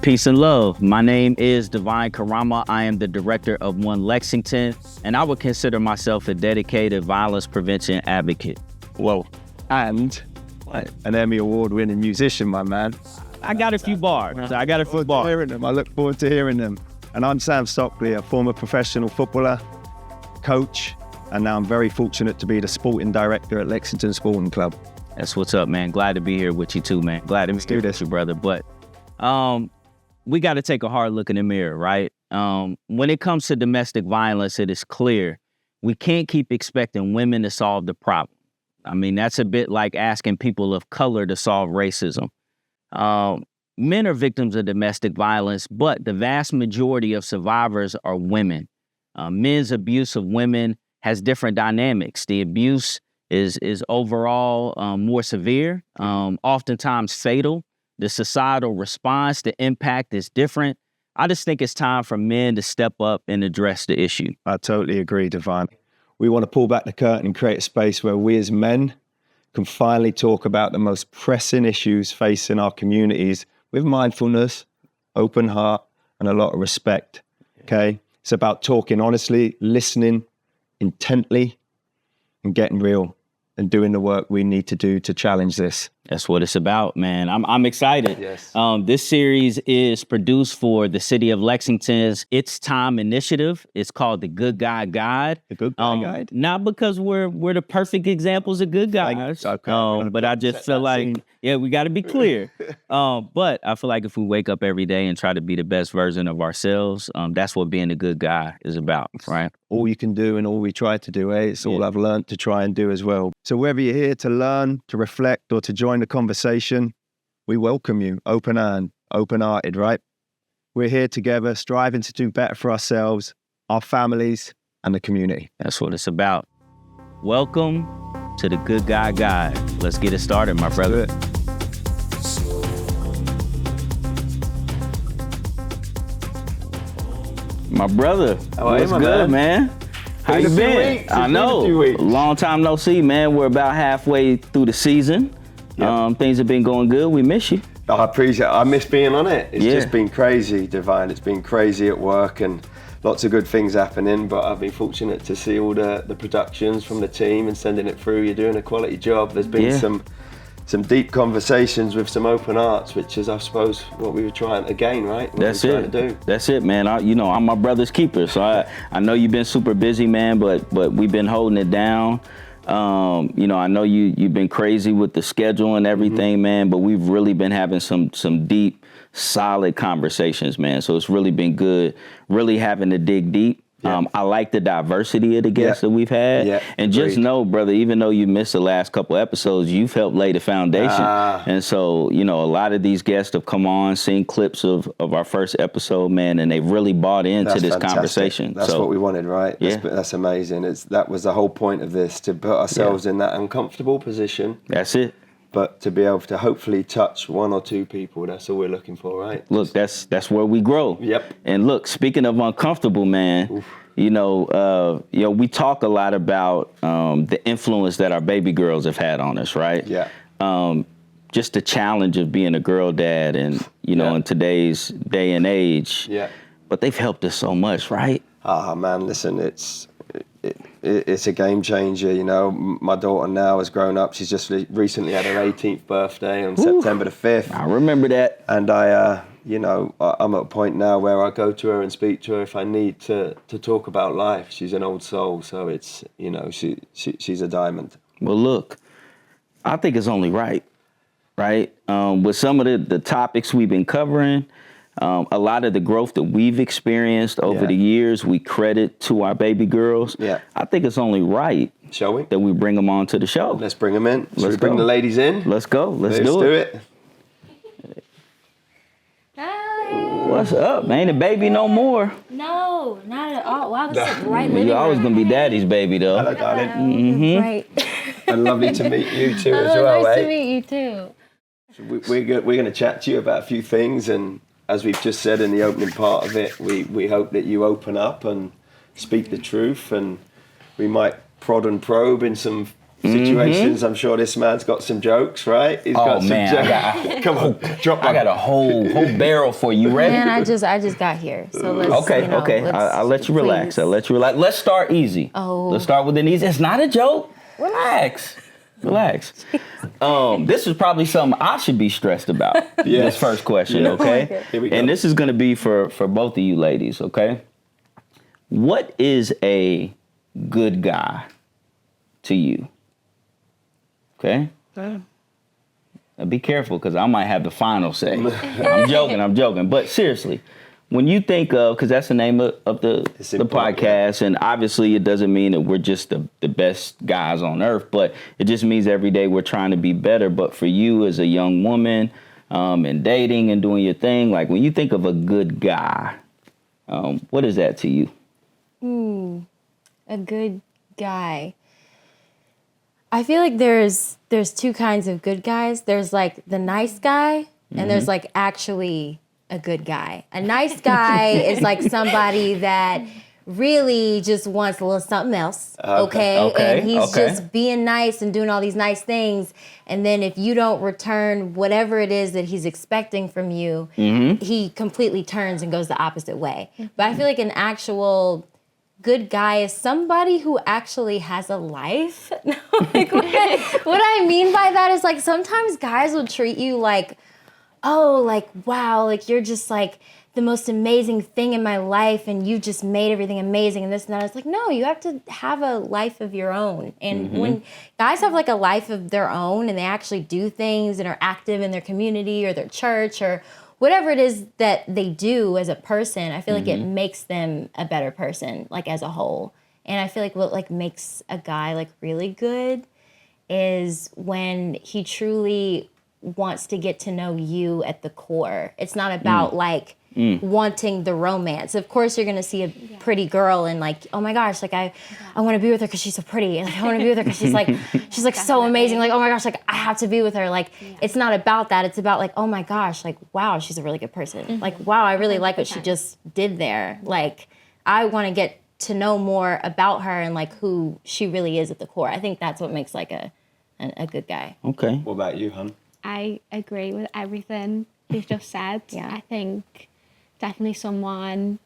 Peace and love. My name is Devine Karama. I am the director of One Lexington, and I would consider myself a dedicated violence prevention advocate. Whoa. And an Emmy Award-winning musician, my man. I got a few bars. I look forward to hearing them. And I'm Sam Stockley, a former professional footballer, coach, and now I'm very fortunate to be the sporting director at Lexington Sporting Club. That's what's up, man. Glad to be here with you too, man. Glad to be here with you, brother. But we got to take a hard look in the mirror, right? When it comes to domestic violence, it is clear we can't keep expecting women to solve the problem. I mean, that's a bit like asking people of color to solve racism. Men are victims of domestic violence, but the vast majority of survivors are women. Men's abuse of women has different dynamics. The abuse is overall more severe, oftentimes fatal. The societal response, the impact is different. I just think it's time for men to step up and address the issue. I totally agree, Devine. We want to pull back the curtain and create a space where we as men can finally talk about the most pressing issues facing our communities with mindfulness, open heart, and a lot of respect, okay? It's about talking honestly, listening intently, and getting real and doing the work we need to do to challenge this. That's what it's about, man. I'm excited. Yes. This series is produced for the City of Lexington's It's Time initiative. It's called the Good Guy Guide. The Good Guy Guide? Not because we're the perfect examples of good guys, but I just feel like, we got to be clear. But I feel like if we wake up every day and try to be the best version of ourselves, that's what being a good guy is about, right? All you can do and all we try to do, It's all I've learned to try and do as well. So whether you're here to learn, to reflect, or to join the conversation, we welcome you, open-hearted, right? We're here together, striving to do better for ourselves, our families, and the community. That's what it's about. Welcome to the Good Guy Guide. Let's get it started, my brother. My brother, what's good, man? How you been? I know, long time no see, man. We're about halfway through the season. Things have been going good. We miss you. I appreciate it. I miss being on it. It's just been crazy, Devine. It's been crazy at work and lots of good things happening, but I've been fortunate to see all the productions from the team and sending it through. You're doing a quality job. There's been some deep conversations with some open hearts, which is, I suppose, what we were trying to gain, right? That's it, man. I'm my brother's keeper, so I know you've been super busy, man, but we've been holding it down. I know you've been crazy with the schedule and everything, man, but we've really been having some deep, solid conversations, man. So it's really been good, really having to dig deep. I like the diversity of the guests that we've had. And just know, brother, even though you missed the last couple episodes, you've helped lay the foundation. And so, a lot of these guests have come on, seen clips of our first episode, man, and they've really bought into this conversation. That's what we wanted, right? That's amazing. That was the whole point of this, to put ourselves in that uncomfortable position. That's it. But to be able to hopefully touch one or two people, that's all we're looking for, right? Look, that's where we grow. Yep. And look, speaking of uncomfortable, man, we talk a lot about the influence that our baby girls have had on us, right? Yeah. Just the challenge of being a girl dad and, in today's day and age. Yeah. But they've helped us so much, right? Man, listen, it's a game changer. My daughter now has grown up. She's just recently had her 18th birthday on September the 5th. I remember that. And I'm at a point now where I go to her and speak to her if I need to talk about life. She's an old soul, so it's, she's a diamond. Well, look, I think it's only right? With some of the topics we've been covering, a lot of the growth that we've experienced over the years, we credit to our baby girls. Yeah. I think it's only right. Shall we? That we bring them on to the show. Let's bring them in. Let's bring the ladies in. Let's go. Let's do it. Hi. What's up, man? Ain't a baby no more. No, not at all. Well, I was sitting right with You're always going to be daddy's baby, though. Hello, darling. Mm-hmm. Right. And lovely to meet you too as well, nice to meet you too. We're going to chat to you about a few things, and as we've just said in the opening part of it, we hope that you open up and speak the truth, and we might prod and probe in some situations. I'm sure this man's got some jokes, right? He's got some jokes. Come on, drop one. I got a whole barrel for you. Ready? Man, I just got here. So let's Okay. I'll let you relax. please. Let's start easy. Oh. Let's start with an easy. It's not a joke. Relax. This is probably something I should be stressed about. This first question, okay? Here we go. And this is going to be for both of you ladies, okay? What is a good guy to you? Okay? Now be careful, because I might have the final say. I'm joking. But seriously, when you think of, because that's the name of the podcast, and obviously it doesn't mean that we're just the best guys on earth, but it just means every day we're trying to be better. But for you as a young woman and dating and doing your thing, like when you think of a good guy, what is that to you? A good guy. I feel like there's two kinds of good guys. There's like the nice guy, and there's like actually a good guy. A nice guy is like somebody that really just wants a little something else, okay? And he's just being nice and doing all these nice things. And then if you don't return whatever it is that he's expecting from you, he completely turns and goes the opposite way. But I feel like an actual good guy is somebody who actually has a life. Like what I mean by that is like sometimes guys will treat you like, oh, like, wow, like you're just like the most amazing thing in my life and you just made everything amazing and this and that. It's like, no, you have to have a life of your own. And when guys have like a life of their own and they actually do things and are active in their community or their church or whatever it is that they do as a person, I feel like it makes them a better person, like as a whole. And I feel like what like makes a guy like really good is when he truly wants to get to know you at the core. It's not about like wanting the romance. Of course, you're gonna see a pretty girl and like, oh my gosh, like I want to be with her because she's so pretty. And like, I want to be with her because she's like so amazing. Like, oh my gosh, like I have to be with her. Like, it's not about that. It's about like, oh my gosh, like wow, she's a really good person. Like, wow, I really like what she just did there. Like, I want to get to know more about her and like who she really is at the core. I think that's what makes like a good guy. Okay. What about you, hon? I agree with everything you've just said. I think definitely someone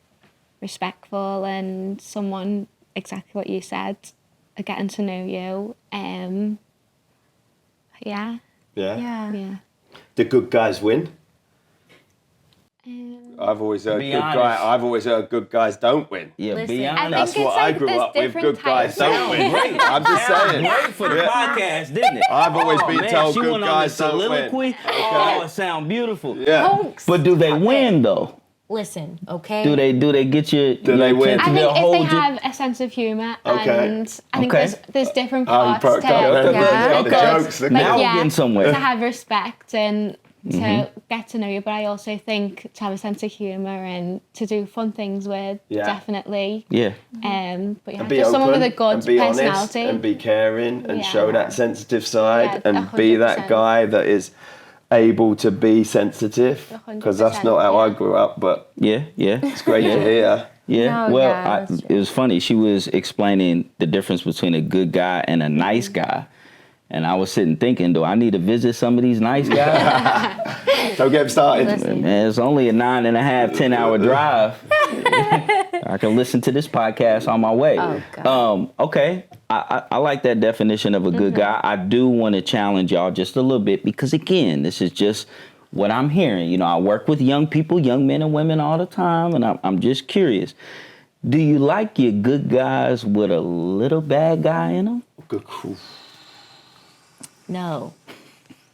respectful and someone exactly what you said, getting to know you. Yeah. The good guys win. I've always heard good guys don't win. Yeah, Listen, be I honest. That's what I grew up with. Good guys don't win. Great. I'm just saying. Great for the podcast, didn't it? I've always been told she good went guys on don't the win. soliloquy. Oh, it sounds beautiful. Yeah. Honks. But do they win though? Listen, okay? Do they get you? Do they win? I think if they have a sense of humour and I think there's different parts to the jokes. Now we're getting somewhere. to have respect and to get to know you, but I also think to have a sense of humour and to do fun things with, definitely. Yeah. But And be just open, someone with a good and be personality. honest, and be caring, and show that sensitive side, Yeah, and be that 100%. guy that is able to be sensitive. Because that's not how I grew up, but Yeah. it's great to hear. Yeah. No, Well, yeah, that's it was funny. She was explaining the difference between a good guy and a nice guy. And I was sitting thinking, do I need to visit some of these nice guys? Don't get them started. Man, it's only a 9.5, 10-hour drive. I can listen to this podcast on my way. Oh, God. Okay. I like that definition of a good guy. I do want to challenge y'all just a little bit because, again, this is just what I'm hearing. You know, I work with young people, young men and women all the time, and I'm just curious. Do you like your good guys with a little bad guy in them? Good. No.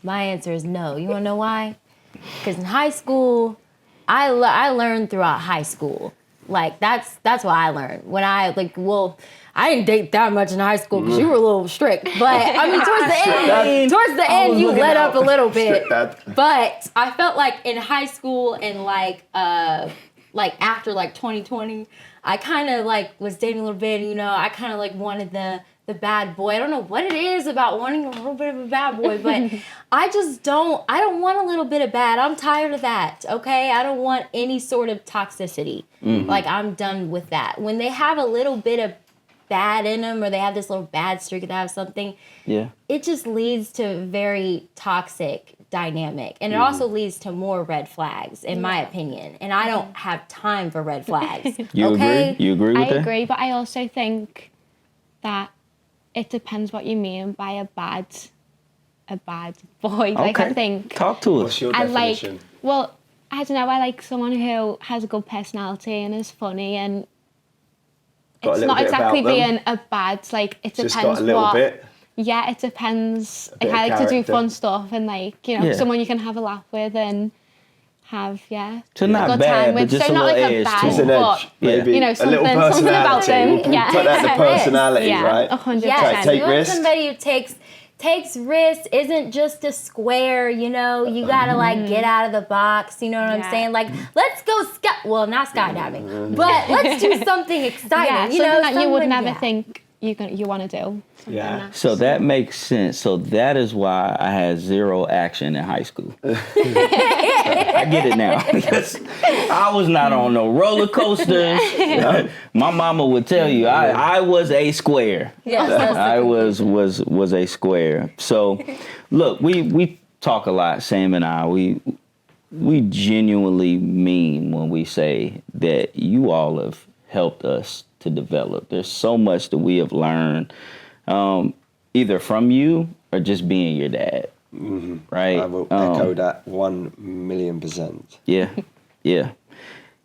My answer is no. You want to know why? Because in high school, I learned throughout high school. Like, that's what I learned. When I didn't date that much in high school because you were a little strict. But, I mean, towards the end, you let up a little bit. But I felt like in high school and, after, 2020, I kind of, was dating a little bit, you know. I kind of, wanted the bad boy. I don't know what it is about wanting a little bit of a bad boy, but I don't want a little bit of bad. I'm tired of that, okay? I don't want any sort of toxicity. I'm done with that. When they have a little bit of bad in them, or they have this little bad streak, they have something. Yeah. It just leads to a very toxic dynamic. And it also leads to more red flags, in my opinion. And I don't have time for red flags. You okay? agree? You agree with that? I agree, but I also think that it depends what you mean by a bad boy. Like, I think... Talk to us. What's your I definition? like... Well, I don't know. I like someone who has a good personality and is funny, and Got a it's little not bit exactly about them. being a bad... Like, it Just depends got a little what... bit. Yeah, it depends. bit Like, I of like to do character. fun stuff and, like, you know, Yeah. someone you can have a laugh with and have, So not good bad, time but with. just So a not little like a edge bad, to It's it. an but, edge, maybe you know, a little something about personality. them. We'll Yeah. put that in the personality, Yeah, right? 100%. Yes, Take you want risks. somebody who takes risks, isn't just a square, you know, you gotta like get out of the box, you know what I'm Yeah. saying? Like, let's go not skydiving, but let's do something exciting, Yeah, you something know, that you would something- never yeah. think you want to do. Yeah. So that makes sense. So that is why I had zero action in high school. I get it now. Because I was not on no roller coasters. My mama would tell you I was a square. Yes, that's the I was a square. So look, we talk a lot, Sam and I. We genuinely mean when we say that you all have helped us to develop. There's so much that we have learned, either from you or just being your dad. Right? I will echo that 1,000,000%. Yeah.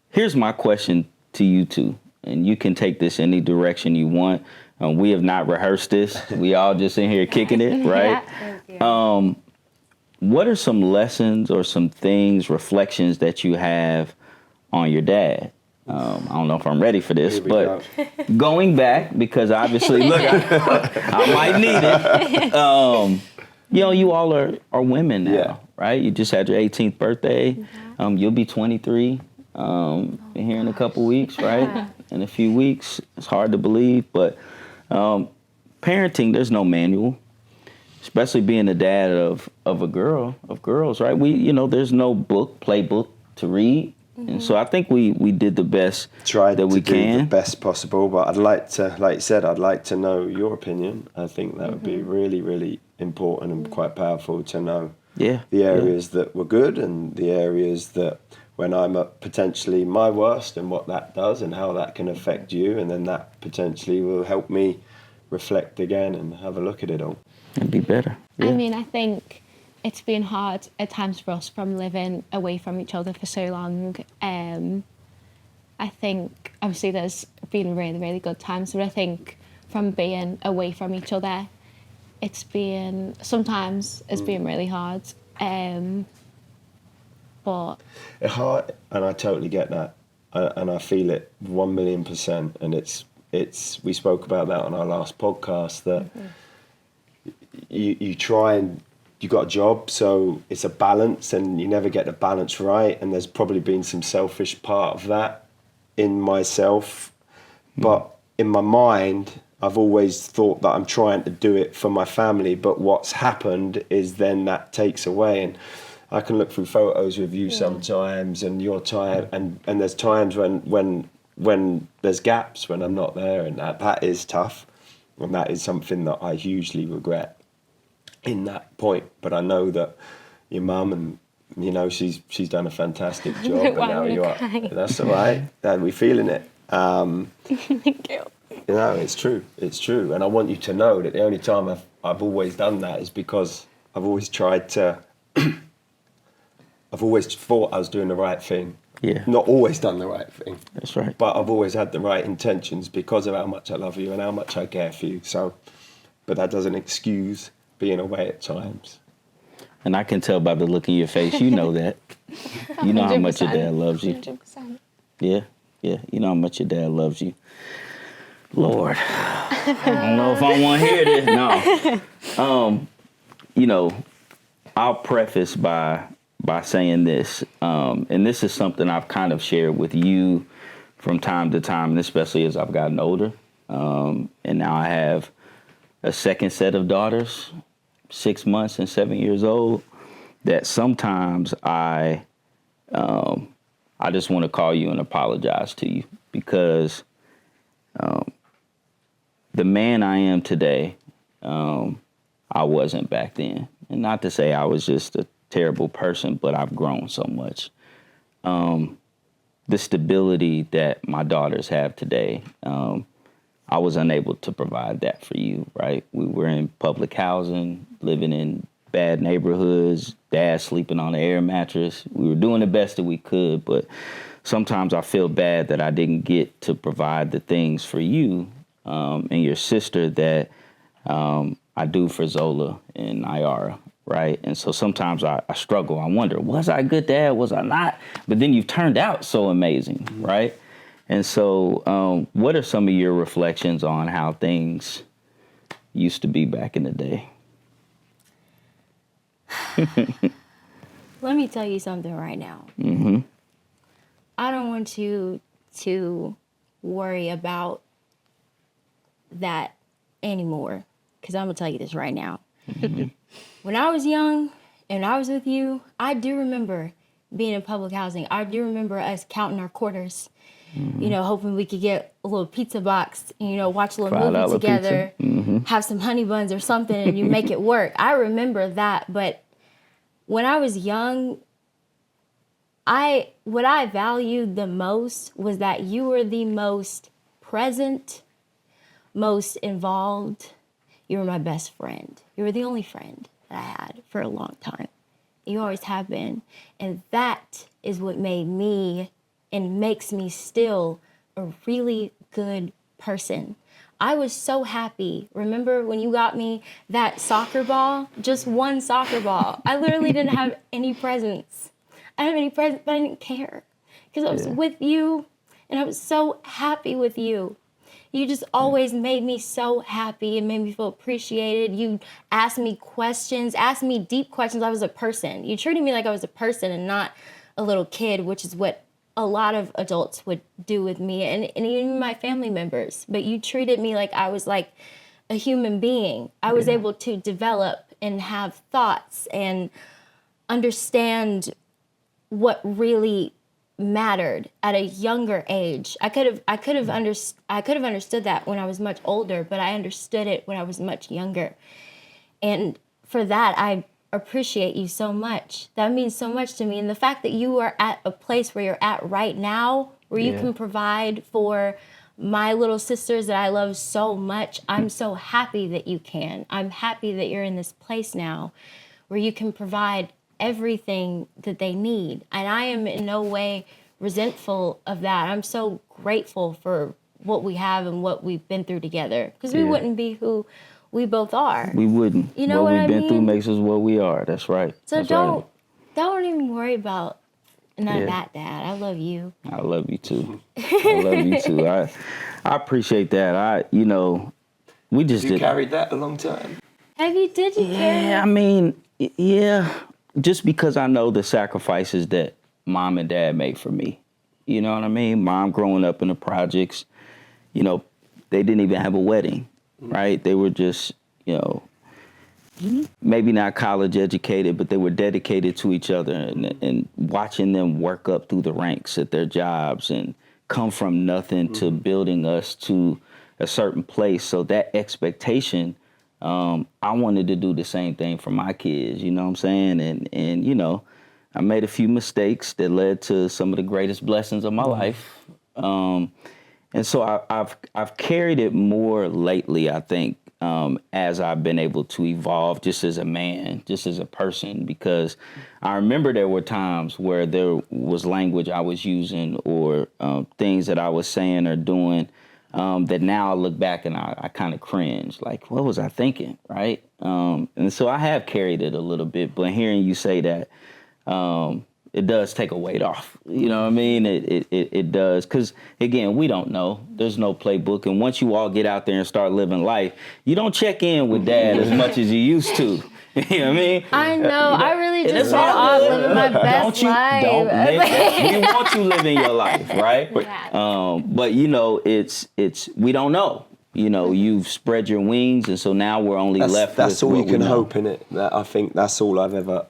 Here's my question to you two, and you can take this any direction you want. We have not rehearsed this. We all just in here kicking it, right? What are some lessons or some things, reflections that you have on your dad? I don't know if I'm ready for this, Here we but going back, because obviously, look, I might need it. You know, you all are women now, Yeah. right? You just had your 18th birthday. You'll be 23 here in a couple weeks, right? In a few weeks. It's hard to believe, but parenting, there's no manual, especially being the dad of girls, right? There's no playbook to read. And so I think we did the best Tried that we to do can. the best possible, but I'd like to, like you said, I'd like to know your opinion. I think that would be really, really important and quite powerful to know Yeah. the areas that were good and the areas that when I'm at potentially my worst and what that does and how that can affect you, and then that potentially will help me reflect again and have a look at it all. It'd be better. I mean, I think it's been hard at times for us from living away from each other for so long. I think obviously there's been really, really good times, but I think from being away from each other, it's been really hard. But It's hard, and I totally get that, and I feel it 1,000,000%. And it's we spoke about that on our last podcast that you try and you got a job, so it's a balance, and you never get the balance right. And there's probably been some selfish part of that in myself, but in my mind, I've always thought that I'm trying to do it for my family. But what's happened is then that takes away, and I can look through photos with you sometimes, and your time, and there's times when there's gaps when I'm not there, and that is tough, and that is something that I hugely regret in that point. But I know that your mum, and you know, she's done a fantastic job, and now you are. That's all right. We're feeling it. thank you. You know, it's true, and I want you to know that the only time I've always done that is because I've always tried to. I've always thought I was doing the right thing. Yeah. Not always done the right thing. That's right. But I've always had the right intentions because of how much I love you and how much I care for you. So, but that doesn't excuse being away at times. And I can tell by the look in your face, you know that. You know how much your dad loves you. 100%. Yeah. You know how much your dad loves you. Lord, I don't know if I want to hear this. No. You know, I'll preface by saying this, and this is something I've kind of shared with you from time to time, and especially as I've gotten older. And now I have a second set of daughters, 6 months and 7 years old, that sometimes I just want to call you and apologize to you because the man I am today, I wasn't back then. And not to say I was just a terrible person, but I've grown so much. The stability that my daughters have today, I was unable to provide that for you, right? We were in public housing, living in bad neighborhoods, dad sleeping on an air mattress. We were doing the best that we could, but sometimes I feel bad that I didn't get to provide the things for you and your sister that I do for Zola and Iara, right? And so sometimes I struggle. I wonder, was I a good dad? Was I not? But then you've turned out so amazing, right? And so what are some of your reflections on how things used to be back in the day? Let me tell you something right now. Mm-hmm. I don't want you to worry about that anymore, because I'm going to tell you this right now. Mm-hmm. When I was young and I was with you, I do remember being in public housing. I do remember us counting our quarters, you know, hoping we could get a little pizza box, you know, watch a little movie together, have some honey buns or something, and you make it work. I remember that. But when I was young, what I valued the most was that you were the most present, most involved. You were my best friend. You were the only friend that I had for a long time. You always have been. And that is what made me and makes me still a really good person. I was so happy. Remember when you got me that soccer ball? Just one soccer ball. I literally didn't have any presents. I didn't have any presents, but I didn't care because I was with you and I was so happy with you. You just always made me so happy and made me feel appreciated. You asked me questions, asked me deep questions. I was a person. You treated me like I was a person and not a little kid, which is what a lot of adults would do with me and even my family members. But you treated me like I was like a human being. I was able to develop and have thoughts and understand what really mattered at a younger age. I could have understood that when I was much older, but I understood it when I was much younger. And for that, I appreciate you so much. That means so much to me. And the fact that you are at a place where you're at right now, where you can provide for my little sisters that I love so much, I'm so happy that you can. I'm happy that you're in this place now where you can provide everything that they need. And I am in no way resentful of that. I'm so grateful for what we have and what we've been through together, because we wouldn't be who we both are. We wouldn't. You know what we've I been mean? through makes us what we are. That's right. So That's don't even worry about none of that, Dad. I love you. I love you too. I love you too. I appreciate that. We just You carried that a long time. Did you carry? I mean, just because I know the sacrifices that mom and dad made for me. You know what I mean? Mom growing up in the projects, they didn't even have a wedding, right? They were just, maybe not college educated, but they were dedicated to each other and watching them work up through the ranks at their jobs and come from nothing to building us to a certain place. So that expectation, I wanted to do the same thing for my kids, you know what I'm saying? And I made a few mistakes that led to some of the greatest blessings of my life. And so I've carried it more lately, I think, as I've been able to evolve just as a man, just as a person, because I remember there were times where there was language I was using or things that I was saying or doing that now I look back and I kind of cringe, like, what was I thinking, right? And so I have carried it a little bit, but hearing you say that, it does take a weight off. You know what I mean? It does. Because, again, we don't know. There's no playbook. And once you all get out there and start living life, you don't check in with dad as much as you used to. You know what I mean? I know. I really just went off living my best life. We want you living your life, right? Yeah. But, it's we don't know. You've spread your wings, and so now we're only left with That's all what you can we know. hope in it. I think that's all I've ever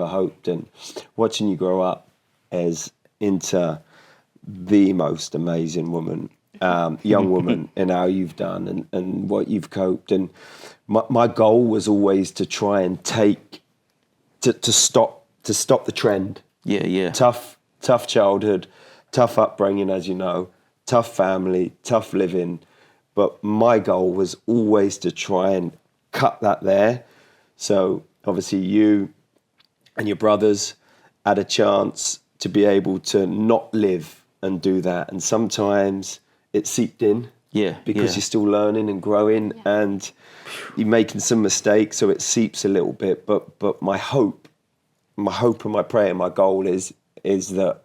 hoped. And watching you grow up as into the most amazing woman young woman in how you've done and what you've coped. And my goal was always to try and to stop the trend. Yeah. Tough childhood, tough upbringing, as you know, tough family, tough living. But my goal was always to try and cut that there. So obviously you and your brothers had a chance to be able to not live and do that. And sometimes it seeped in. Yeah. Because you're still learning and growing and you're making some mistakes, so it seeps a little bit. But my hope and my prayer and my goal is that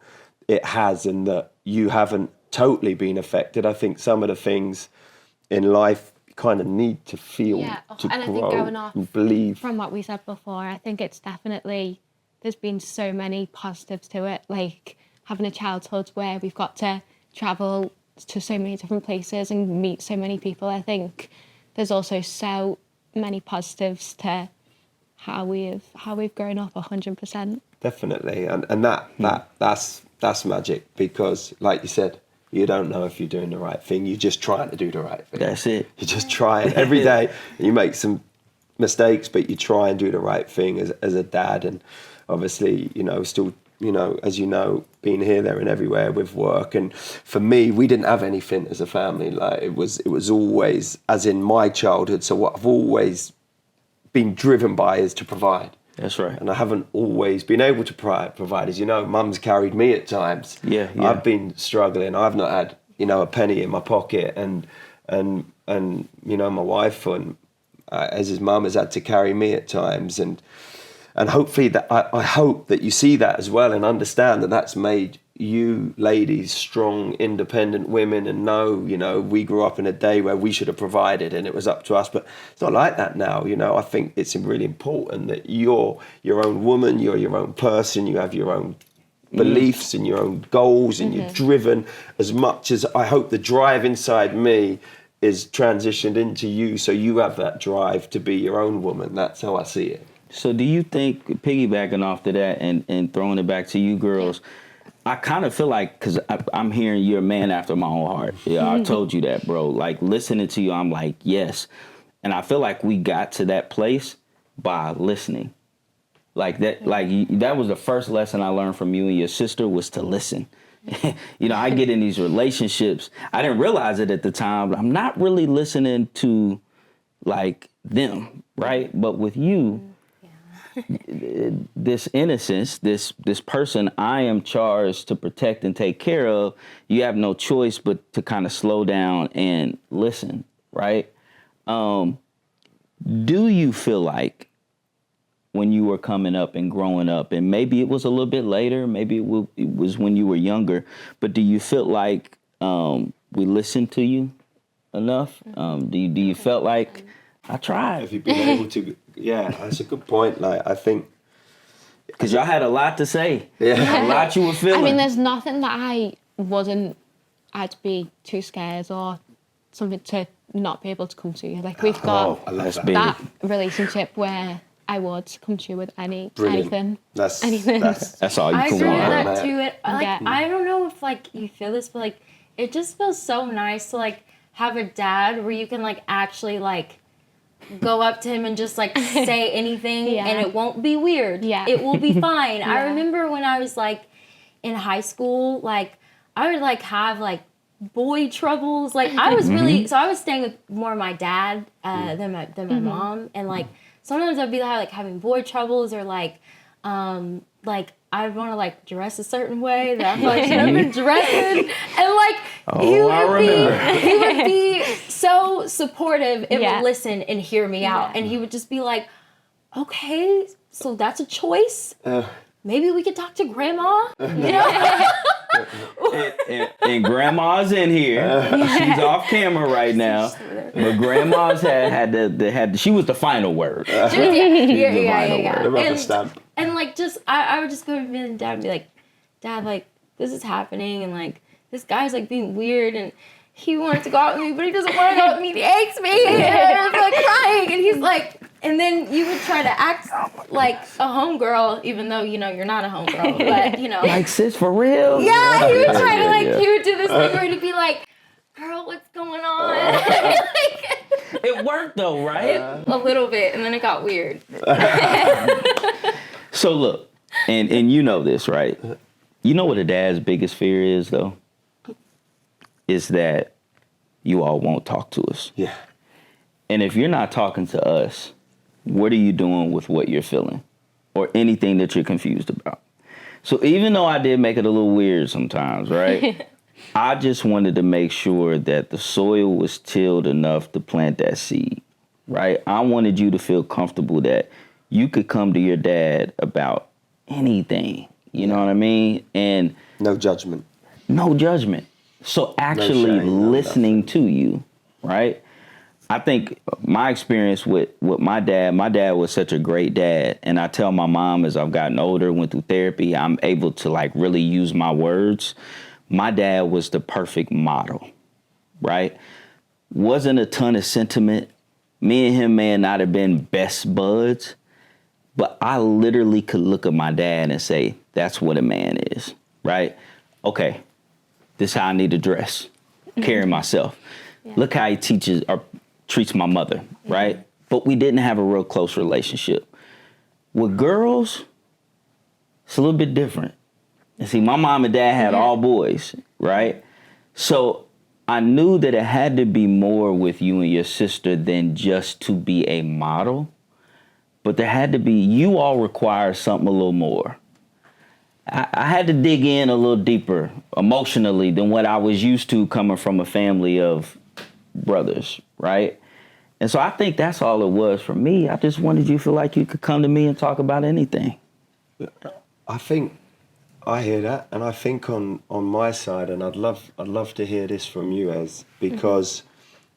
it has, and that you haven't totally been affected. I think some of the things in life you kind of need to feel to and grow I think going off and believe. from what we said before, I think it's definitely, there's been so many positives to it, like having a childhood where we've got to travel to so many different places and meet so many people. I think there's also so many positives to how we've grown up 100%. Definitely, and that's magic, because like you said, you don't know if you're doing the right thing. You're just trying to do the right thing. That's it. You're just trying every day. You make some mistakes, but you try and do the right thing as a dad. And obviously, still, as you know, being here, there, and everywhere with work. And for me, we didn't have anything as a family. Like it was always, as in my childhood. So what I've always been driven by is to provide. That's right. And I haven't always been able to provide. As you know, mum's carried me at times. Yeah. I've been struggling. I've not had, a penny in my pocket, and my wife and as his mum has had to carry me at times, and hopefully that I hope that you see that as well and understand that that's made you ladies strong, independent women, and know, we grew up in a day where we should have provided and it was up to us, but it's not like that now. I think it's really important that you're your own woman, you're your own person, you have your own beliefs and your own goals, and you're driven as much as I hope the drive inside me is transitioned into you, so you have that drive to be your own woman. That's how I see it. So do you think, piggybacking off to that and throwing it back to you girls, I kind of feel like, because I'm hearing you're a man after my own heart. Yeah, I told you that, bro. Like, listening to you, I'm like, yes. And I feel like we got to that place by listening. Like that was the first lesson I learned from you and your sister, was to listen. I get in these relationships. I didn't realize it at the time, but I'm not really listening to like them, right? But with you, this innocence, this person I am charged to protect and take care of, you have no choice but to kind of slow down and listen, right? Do you feel like when you were coming up and growing up, and maybe it was a little bit later, maybe it was when you were younger, but do you feel like we listened to you enough? Do you felt like I tried? Have you been able to? Yeah, that's a good point. Like, I think, because y'all had a lot to say. Yeah. A lot you were feeling. I mean, there's nothing that I'd be too scared or something to not be able to come to you. Like, we've got that relationship where I would come to you with anything. That's all you I can agree with want. that too. I don't know if you feel this, but it just feels so nice to have a dad where you can actually go up to him and just say anything and it won't be weird. Yeah. It will be fine. I remember when I was in high school, I would have boy troubles. I was really, so I was staying with more my dad than my mom, and sometimes I'd be having boy troubles, or I'd want to dress a certain way that I've never been dressing, and he would be so supportive and would listen and hear me out, and he would just be like, okay, so that's a choice. Maybe we could talk to grandma. And grandma's in here. She's off camera right now. But grandma's had she was the final word. Yeah. And I would just go to Dad and be like, Dad, this is happening, and this guy's being weird, and he wanted to go out with me, but he doesn't want to go out with me. He hates me. And I was crying, and he's and then you would try to act like a homegirl, even though you're not a homegirl, but sis, for real. Yeah, he would try to he would do this thing where he'd be like, girl, what's going on? It worked though, right? A little bit, and then it got weird. So look, and you know this, right? You know what a dad's biggest fear is, though? Is that you all won't talk to us. Yeah. And if you're not talking to us, what are you doing with what you're feeling? Or anything that you're confused about? So even though I did make it a little weird sometimes, right? I just wanted to make sure that the soil was tilled enough to plant that seed, right? I wanted you to feel comfortable that you could come to your dad about anything. You know what I mean? And no judgment. No judgment. So actually listening to you, right? I think my experience with my dad was such a great dad. And I tell my mom as I've gotten older, went through therapy, I'm able to like really use my words. My dad was the perfect model, right? Wasn't a ton of sentiment. Me and him may not have been best buds, but I literally could look at my dad and say, that's what a man is, right? Okay, this is how I need to dress, carry myself. Yeah. Look how he teaches or treats my mother, right? But we didn't have a real close relationship. With girls, it's a little bit different. And see, my mom and dad had all boys, right? So I knew that it had to be more with you and your sister than just to be a model. But there had to be, you all require something a little more. I had to dig in a little deeper emotionally than what I was used to coming from a family of brothers, right? And so I think that's all it was for me. I just wanted you to feel like you could come to me and talk about anything. I think I hear that, and I think on my side, and I'd love to hear this from you, Ez, because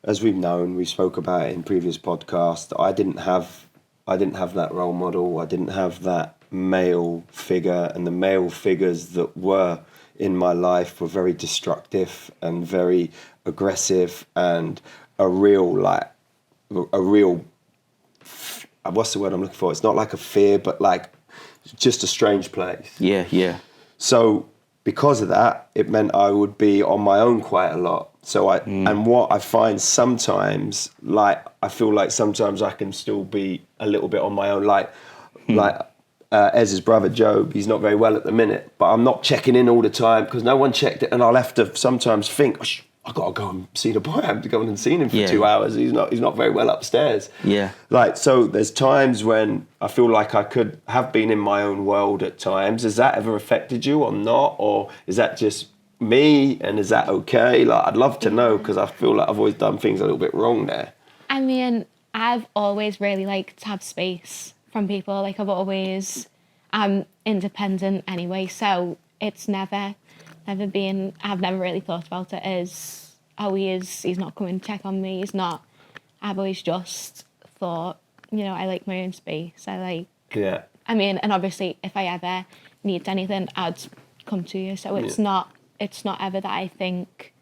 as we've known, we spoke about it in previous podcasts, I didn't have that role model. I didn't have that male figure, and the male figures that were in my life were very destructive and very aggressive and a real what's the word I'm looking for? It's not like a fear, but like just a strange place. Yeah. So because of that, it meant I would be on my own quite a lot. So and what I find sometimes, like, I feel like sometimes I can still be a little bit on my own, like Ez's brother, Job, he's not very well at the minute, but I'm not checking in all the time because no one checked it, and I'll have to sometimes think, I got to go and see the boy. I have to go and see him for 2 hours. He's not very well upstairs. Yeah. Like, so there's times when I feel like I could have been in my own world at times. Has that ever affected you or not? Or is that just me, and is that okay? Like, I'd love to know, because I feel like I've always done things a little bit wrong there. I mean, I've always really liked to have space from people. Like, I've always, I'm independent anyway, so it's never been, I've never really thought about it as, he's not coming to check on me, he's not. I've always just thought, I like my own space. I mean, and obviously if I ever need anything, I'd come to you. So it's not ever that I think,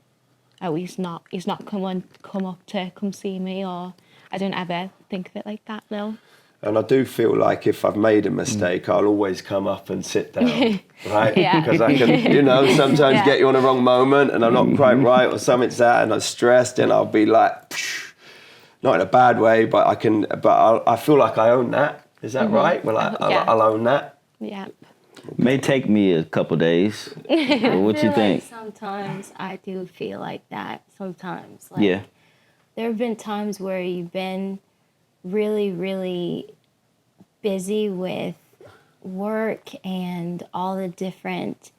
he's not come up to come see me, or I don't ever think of it like that, no. And I do feel like if I've made a mistake, I'll always come up and sit down, right? Because I can, sometimes get you on the wrong moment and I'm not quite right, or something's that, and I'm stressed, and I'll be like, not in a bad way, but I feel like I own that. Is that right? Well, I'll own that. Yeah. May take me a couple days. What you think? Like sometimes I do feel like that. Sometimes. Yeah. There have been times where you've been really, really busy with work and all the different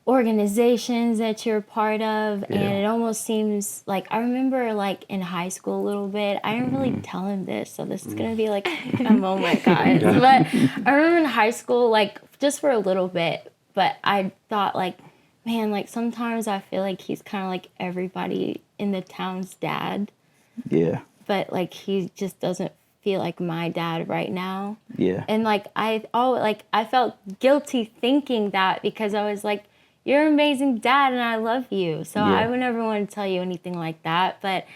organizations that you're a part of, and it almost seems like, I remember like in high school a little bit, I didn't really tell him this, so this is gonna be like a moment, guys, but I remember in high school, like, just for a little bit, but I thought, like, man, like, sometimes I feel like he's kind of like everybody in the town's dad. Yeah. But like, he just doesn't feel like my dad right now. Yeah. And like, I felt guilty thinking that, because I was like, you're an amazing dad and I love you. So I would never want to tell you anything like that. But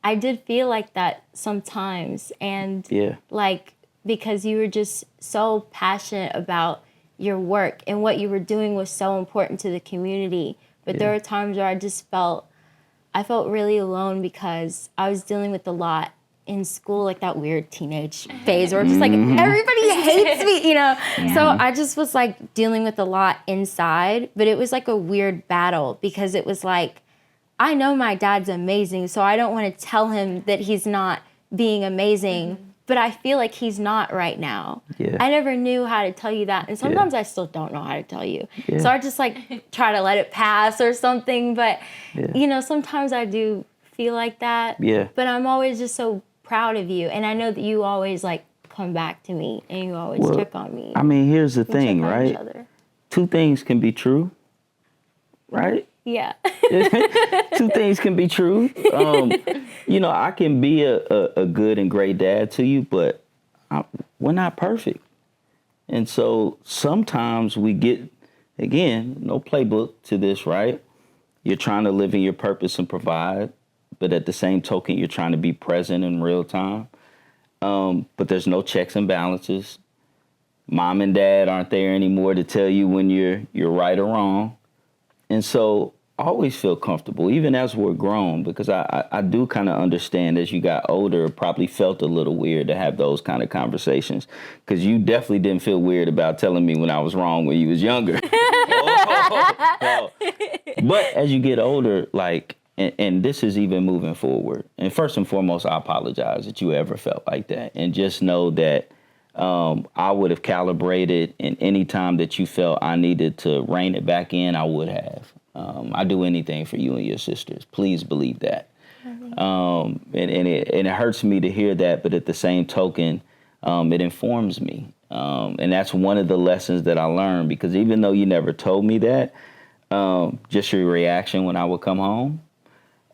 I did feel like that sometimes. And like, because you were just so passionate about your work, and what you were doing was so important to the community. But there were times where I just felt I felt really alone because I was dealing with a lot in school, like that weird teenage phase where just like everybody hates me, you know? So I just was like dealing with a lot inside, but it was like a weird battle because it was like, I know my dad's amazing, so I don't want to tell him that he's not being amazing, but I feel like he's not right now. Yeah. I never knew how to tell you that, and sometimes I still don't know how to tell you. Yeah. So I just like try to let it pass or something, but you know, sometimes I do feel like that. Yeah. But I'm always just so proud of you, and I know that you always like come back to me and you always check on me. I mean, here's the We thing, check on each right? other. Two things can be true, right? Yeah. Two things can be true. You know, I can be a good and great dad to you, but we're not perfect. And so sometimes we get, again, no playbook to this, right? You're trying to live in your purpose and provide, but at the same token, you're trying to be present in real time. But there's no checks and balances. Mom and dad aren't there anymore to tell you when you're right or wrong. And so I always feel comfortable, even as we're grown, because I do kind of understand as you got older, it probably felt a little weird to have those kind of conversations, because you definitely didn't feel weird about telling me when I was wrong when you was younger. But as you get older, like, and this is even moving forward, and first and foremost, I apologize that you ever felt like that, and just know that I would have calibrated, and any time that you felt I needed to rein it back in, I would have. I do anything for you and your sisters. Please believe that. And it hurts me to hear that, but at the same token, it informs me. And that's one of the lessons that I learned, because even though you never told me that, just your reaction when I would come home,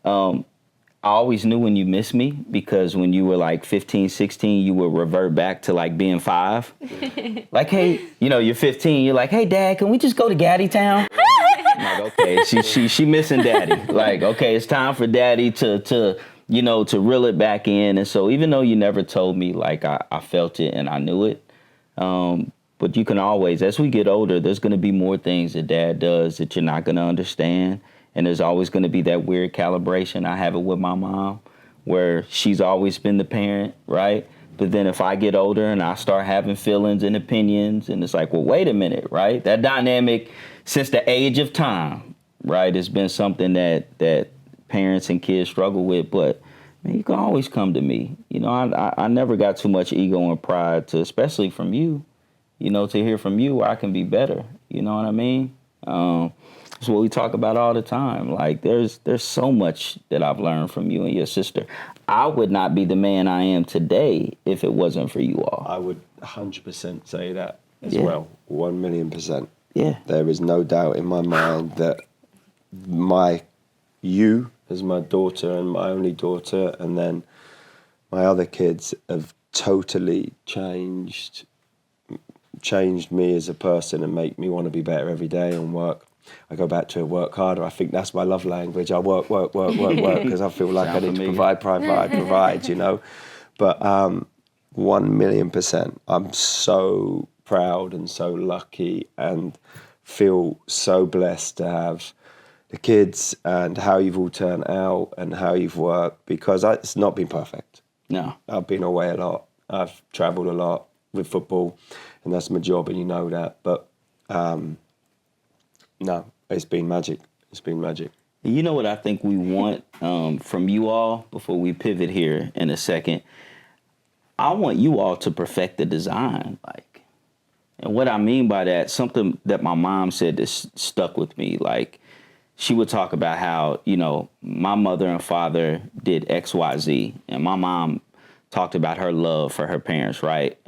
I always knew when you missed me, because when you were like 15, 16, you would revert back to like being 5. Like, hey, you know, you're 15, you're like, hey, Dad, can we just go to Gaddy Town? I'm like, okay, she missing Daddy. Like, okay, it's time for Daddy to you know, to reel it back in. And so even though you never told me, like, I felt it and I knew it. But you can always, as we get older, there's going to be more things that Dad does that you're not going to understand. And there's always going to be that weird calibration. I have it with my mom, where she's always been the parent, right? But then if I get older and I start having feelings and opinions, and it's like, well, wait a minute, right? That dynamic since the age of time, right, has been something that parents and kids struggle with. But man, you can always come to me. You know, I never got too much ego and pride to, especially from you, you know, to hear from you where I can be better. You know what I mean? That's what we talk about all the time. Like, there's so much that I've learned from you and your sister. I would not be the man I am today if it wasn't for you all. I would 100% say that as well. 1,000,000%. Yeah. There is no doubt in my mind that you as my daughter and my only daughter, and then my other kids, have totally changed me as a person and make me want to be better every day and work. I go back to work harder. I think that's my love language. I work, because I feel like I need to provide, you know. But 1,000,000%. I'm so proud and so lucky and feel so blessed to have the kids and how you've all turned out and how you've worked, because it's not been perfect. No. I've been away a lot. I've travelled a lot with football, and that's my job, and you know that. But no, it's been magic. It's been magic. You know what I think we want from you all, before we pivot here in a second? I want you all to perfect the design. Like, and what I mean by that, something that my mom said that stuck with me. Like, she would talk about how, you know, my mother and father did X, Y, Z, and my mom talked about her love for her parents, right?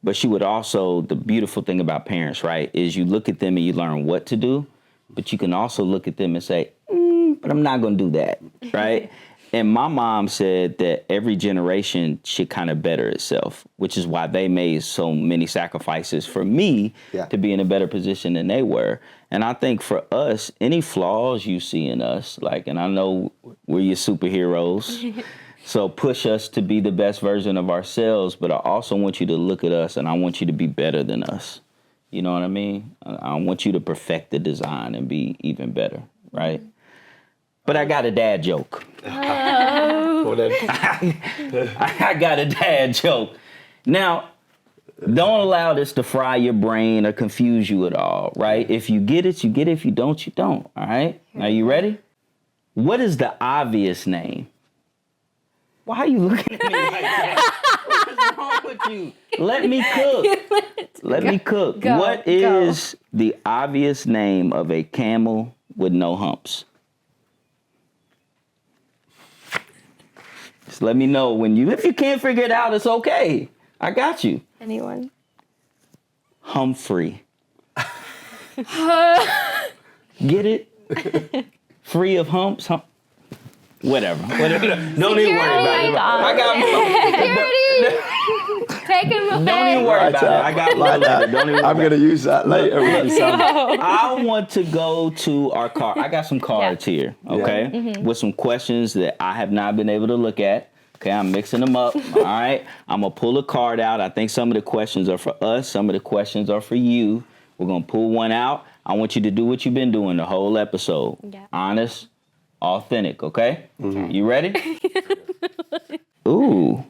But she would also, the beautiful thing about parents, right, is you look at them and you learn what to do, but you can also look at them and say, but I'm not going to do that, right? And my mom said that every generation should kind of better itself, which is why they made so many sacrifices for me to be in a better position than they were. And I think for us, any flaws you see in us, like, and I know we're your superheroes, so push us to be the best version of ourselves, but I also want you to look at us and I want you to be better than us. You know what I mean? I want you to perfect the design and be even better, right? But I got a dad joke. Well, then, I got a dad joke. Now, don't allow this to fry your brain or confuse you at all, right? If you get it, you get it. If you don't, you don't, all right? Are you ready? What is the obvious name? Why are you looking at me like that? What is wrong with you? Let me cook. Let me cook. What is the obvious name of a camel with no humps? Just let me know if you can't figure it out, it's okay. I got you. Anyone? Humphrey. Get it? Free of humps? Whatever. Don't even worry about it. I got Take him away. Don't even worry about it. I got my letter. Don't even I'm going to use that later. I want to go to our card. I got some cards here, okay? With some questions that I have not been able to look at. Okay, I'm mixing them up. All right. I'm going to pull a card out. I think some of the questions are for us. Some of the questions are for you. We're going to pull one out. I want you to do what you've been doing the whole episode. Yeah. Honest, authentic, okay? You ready? Ooh.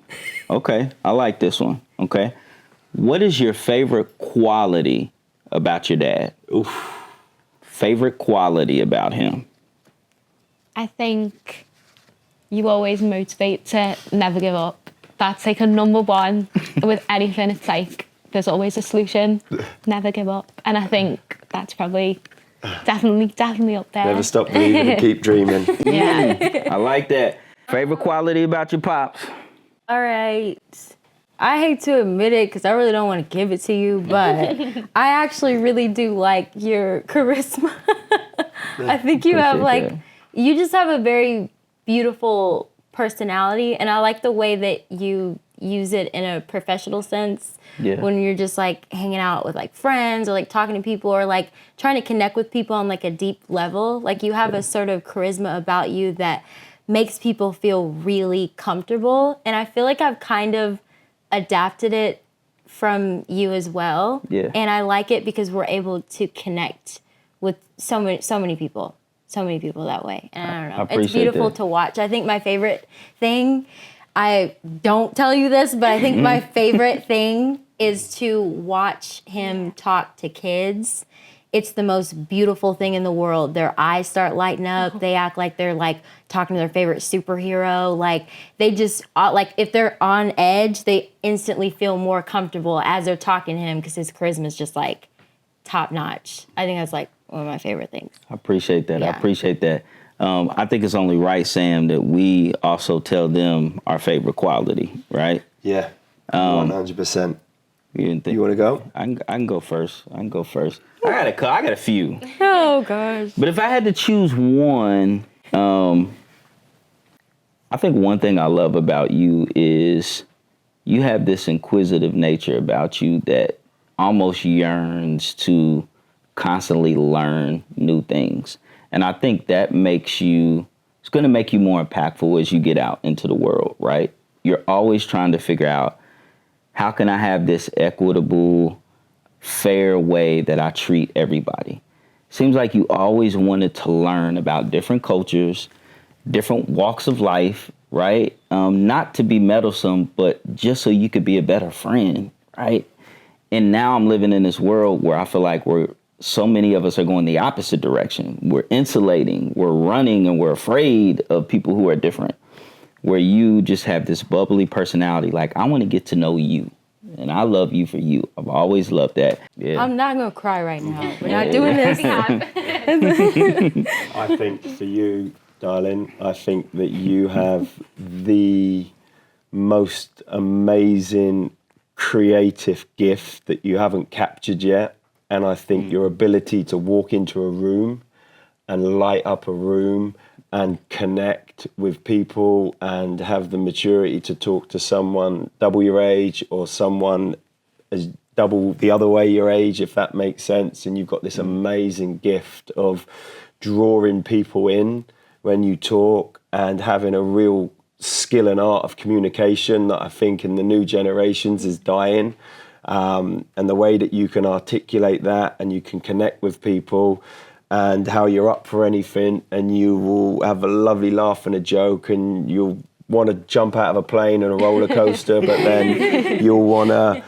Okay. I like this one. Okay. What is your favorite quality about your dad? Oof. Favorite quality about him? I think you always motivate to never give up. That's like a number one with anything. It's like there's always a solution. Never give up. And I think that's probably definitely up there. Never stop believing and keep dreaming. Yeah. I like that. Favorite quality about your pops? All right. I hate to admit it because I really don't want to give it to you, but I actually really do like your charisma. I think you have you just have a very beautiful personality, and I like the way that you use it in a professional sense. Yeah. When you're just like hanging out with like friends or like talking to people or like trying to connect with people on like a deep level. Like you have a sort of charisma about you that makes people feel really comfortable, and I feel like I've kind of adapted it from you as well. Yeah. And I like it because we're able to connect with so many people that way. And I don't know. It's beautiful to watch. I think my favorite thing, I don't tell you this, but I think my favorite thing is to watch him talk to kids. It's the most beautiful thing in the world. Their eyes start lighting up. They act like they're like talking to their favorite superhero. Like they just like if they're on edge, they instantly feel more comfortable as they're talking to him because his charisma is just like top notch. I think that's like one of my favorite things. I appreciate that. Yeah. I appreciate that. I think it's only right, Sam, that we also tell them our favorite quality, right? Yeah, 100%. You want to go? I can go first. I got a few. Oh gosh. But if I had to choose one, I think one thing I love about you is you have this inquisitive nature about you that almost yearns to constantly learn new things. And I think that it's going to make you more impactful as you get out into the world, right? You're always trying to figure out, how can I have this equitable, fair way that I treat everybody? Seems like you always wanted to learn about different cultures, different walks of life, right? Not to be meddlesome, but just so you could be a better friend, right? And now I'm living in this world where I feel like so many of us are going the opposite direction. We're insulating, we're running, and we're afraid of people who are different. Where you just have this bubbly personality. Like, I want to get to know you. And I love you for you. I've always loved that. Yeah. I'm not going to cry right now. We're not doing this. I think for you, darling, I think that you have the most amazing creative gift that you haven't captured yet. And I think your ability to walk into a room and light up a room and connect with people and have the maturity to talk to someone double your age or someone as double the other way your age, if that makes sense. And you've got this amazing gift of drawing people in when you talk and having a real skill and art of communication that I think in the new generations is dying. And the way that you can articulate that and you can connect with people and how you're up for anything, and you will have a lovely laugh and a joke, and you'll want to jump out of a plane and a roller coaster, but then you'll want to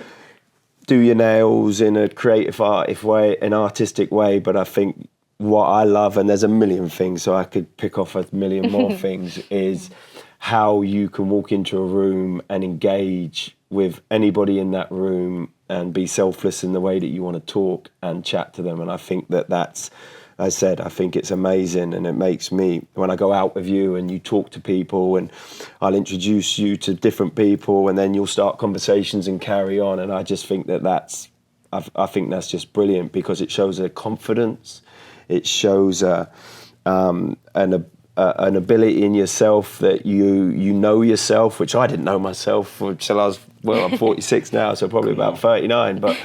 do your nails in a creative, artistic way. But I think what I love, and there's a million things, so I could pick off a million more things, is how you can walk into a room and engage with anybody in that room and be selfless in the way that you want to talk and chat to them. And I think that's, I think it's amazing, and it makes me, when I go out with you and you talk to people, and I'll introduce you to different people, and then you'll start conversations and carry on. And I just think I think that's just brilliant, because it shows a confidence, it shows an ability in yourself that you know yourself, which I didn't know myself until I was, I'm 46 now, so probably about 39, but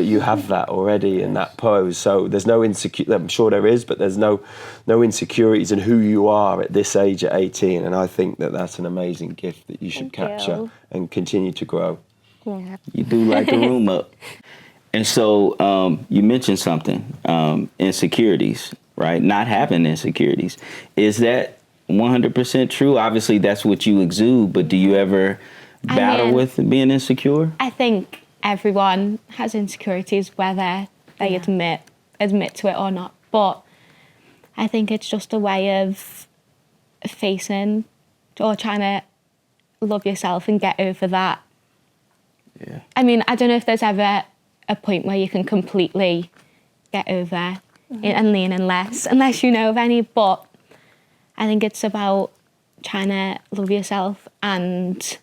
you have that already in that pose. So there's no insecurity, I'm sure there is, but there's no insecurities in who you are at this age at 18, and I think that's an amazing gift that you should capture and continue to grow. Yeah. You do light the room up. And so you mentioned something, insecurities, right? Not having insecurities. Is that 100% true? Obviously, that's what you exude, but do you ever battle with being insecure? I think everyone has insecurities, whether they admit to it or not. But I think it's just a way of facing or trying to love yourself and get over that. Yeah. I mean, I don't know if there's ever a point where you can completely get over and lean in less, unless you know of any. But I think it's about trying to love yourself, and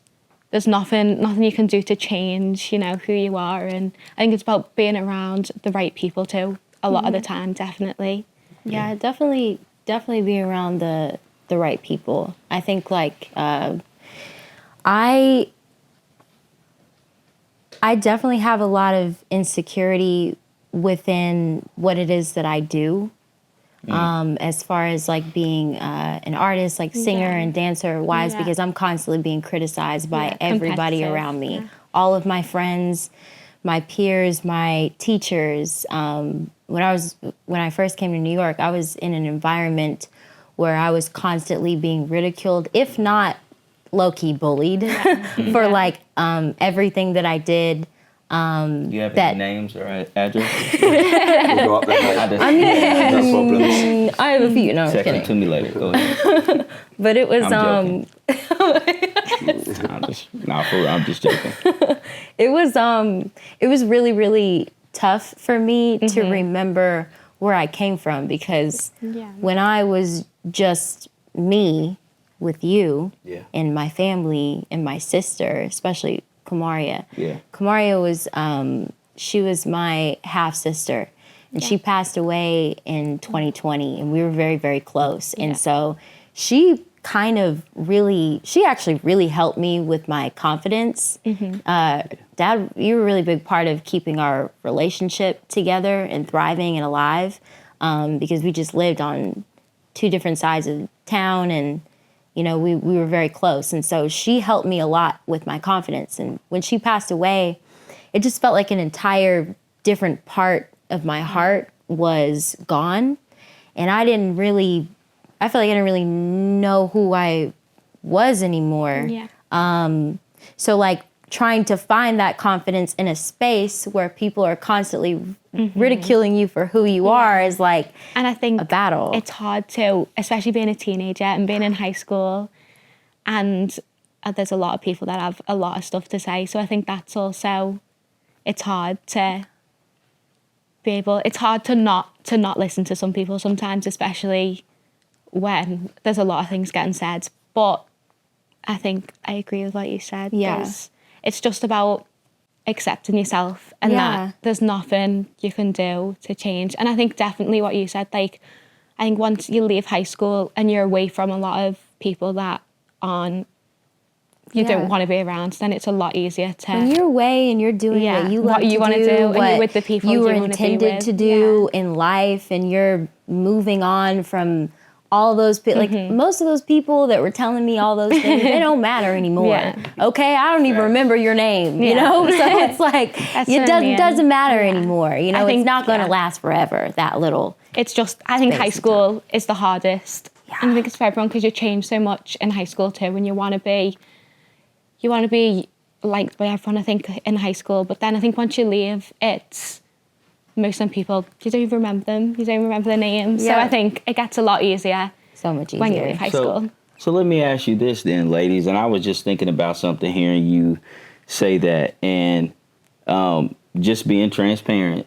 there's nothing you can do to change, who you are. And I think it's about being around the right people too, a lot of the time, definitely. Yeah, definitely be around the right people. I think I definitely have a lot of insecurity within what it is that I do. As far as being an artist, singer and dancer wise, because I'm constantly being criticized by everybody around me. Yeah. All of my friends, my peers, my teachers. When I first came to New York, I was in an environment where I was constantly being ridiculed, if not low-key bullied for everything that I did. You have any names or addresses? We'll go up there. No problems. I have a few. No, I'm Text kidding. them to me later. Go ahead. But it was I'm just joking. It was really, really tough for me to remember where I came from, because when I was just me with you and my family and my sister, especially Kamaria. Yeah. Kamaria was she was my half sister, and she passed away in 2020, and we were very, very close. And so she actually really helped me with my confidence. Dad, you were a really big part of keeping our relationship together and thriving and alive, because we just lived on two different sides of town, and we were very close. And so she helped me a lot with my confidence. And when she passed away, it just felt like an entire different part of my heart was gone. And I felt like I didn't really know who I was anymore. Yeah. So trying to find that confidence in a space where people are constantly ridiculing you for who you are is and I think a battle. It's hard to, especially being a teenager and being in high school, and there's a lot of people that have a lot of stuff to say. So I think that's also, it's hard to not listen to some people sometimes, especially when there's a lot of things getting said. But I think I agree with what you said. Yeah. It's just about accepting yourself, and that there's nothing you can do to change. And I think definitely what you said, I think once you leave high school and you're away from a lot of people that you don't want to be around, then it's a lot easier to... When you're away and you're doing what you want to do, and you're with the people you were intended to do in life, and you're moving on from all those like most of those people that were telling me all those things, they don't matter anymore. Yeah. Okay, I don't even remember your name, you know? So it's like, it doesn't matter anymore. You know, it's not going to last forever, that little. It's just, I think high school is the hardest. Yeah. And I think it's for everyone because you change so much in high school too, and you want to be liked by everyone, I think, in high school. But then I think once you leave, it's, most of the people, you don't even remember them. You don't remember their names. Yeah. So I think it gets a lot easier. So much easier. When you leave high school. So let me ask you this then, ladies. And I was just thinking about something hearing you say that. And just being transparent,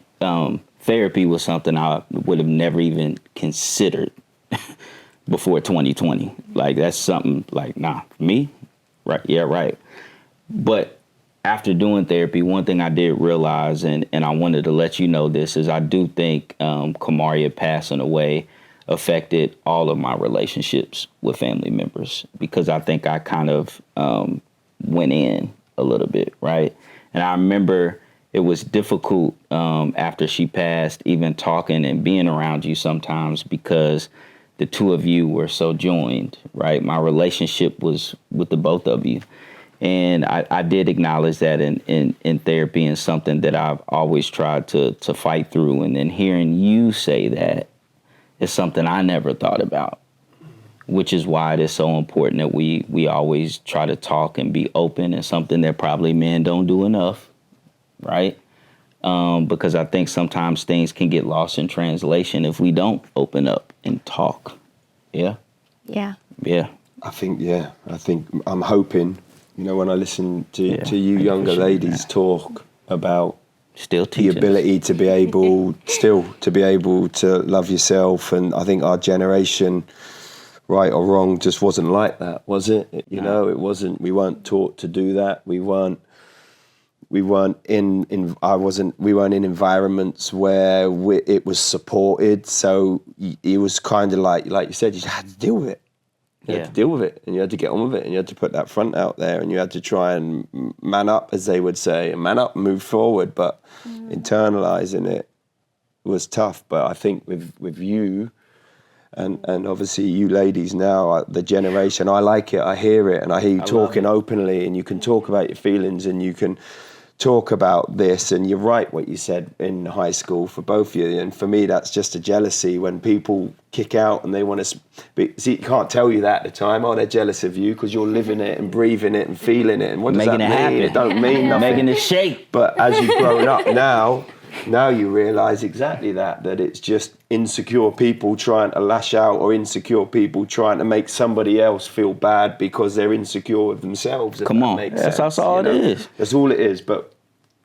therapy was something I would have never even considered before 2020. Like, that's something like, nah, me? Right, yeah, right. But after doing therapy, one thing I did realize, and I wanted to let you know this, is I do think Kamaria passing away affected all of my relationships with family members, because I think I kind of went in a little bit, right? And I remember it was difficult after she passed, even talking and being around you sometimes, because the two of you were so joined, right? My relationship was with the both of you. And I did acknowledge that in therapy, and something that I've always tried to fight through. And then hearing you say that is something I never thought about, which is why it is so important that we always try to talk and be open, and something that probably men don't do enough, right? Because I think sometimes things can get lost in translation if we don't open up and talk. Yeah? Yeah. Yeah. I think I'm hoping, you know, when I listen to you younger ladies talk about still the ability to be able to love yourself, and I think our generation, right or wrong, just wasn't like that, was it? You know, it wasn't. We weren't taught to do that. We weren't in environments where it was supported. So it was kind of like you said, you had to deal with it. You had to deal with it, and you had to get on with it, and you had to put that front out there, and you had to try and man up, as they would say, and man up and move forward. But internalizing it was tough. But I think with you, and obviously you ladies now, the generation, I like it, I hear it, and I hear you talking openly, and you can talk about your feelings, and you can talk about this. And you're right what you said in high school for both of you, and for me that's just a jealousy when people kick out and they want to see, you can't tell you that at the time. Oh, they're jealous of you because you're living it and breathing it and feeling it, and what does that mean? Happen. It don't mean nothing. Making it shake. But as you've grown up now you realise exactly that it's just insecure people trying to lash out, or insecure people trying to make somebody else feel bad because they're insecure with themselves. Come on, that's all it is. That's all it is. But